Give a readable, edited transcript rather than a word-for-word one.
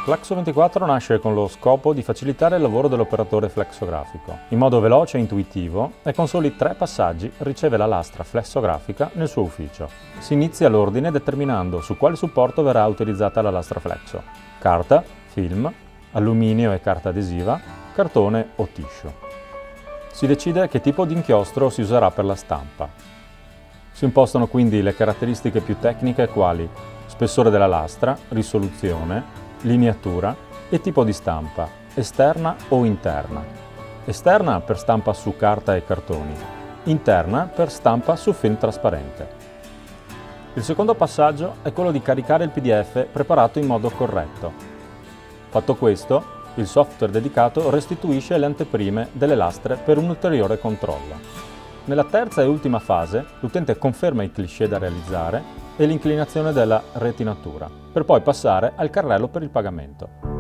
Flexo24 nasce con lo scopo di facilitare il lavoro dell'operatore flexografico. In modo veloce e intuitivo e con soli 3 passaggi riceve la lastra flessografica nel suo ufficio. Si inizia l'ordine determinando su quale supporto verrà utilizzata la lastra flexo: carta, film, alluminio e carta adesiva, cartone o tissue. Si decide che tipo di inchiostro si userà per la stampa. Si impostano quindi le caratteristiche più tecniche quali spessore della lastra, risoluzione, lineatura e tipo di stampa, esterna o interna. Esterna per stampa su carta e cartoni, interna per stampa su film trasparente. Il secondo passaggio è quello di caricare il PDF preparato in modo corretto. Fatto questo, il software dedicato restituisce le anteprime delle lastre per un ulteriore controllo. Nella terza e ultima fase, l'utente conferma i cliché da realizzare e l'inclinazione della retinatura, per poi passare al carrello per il pagamento.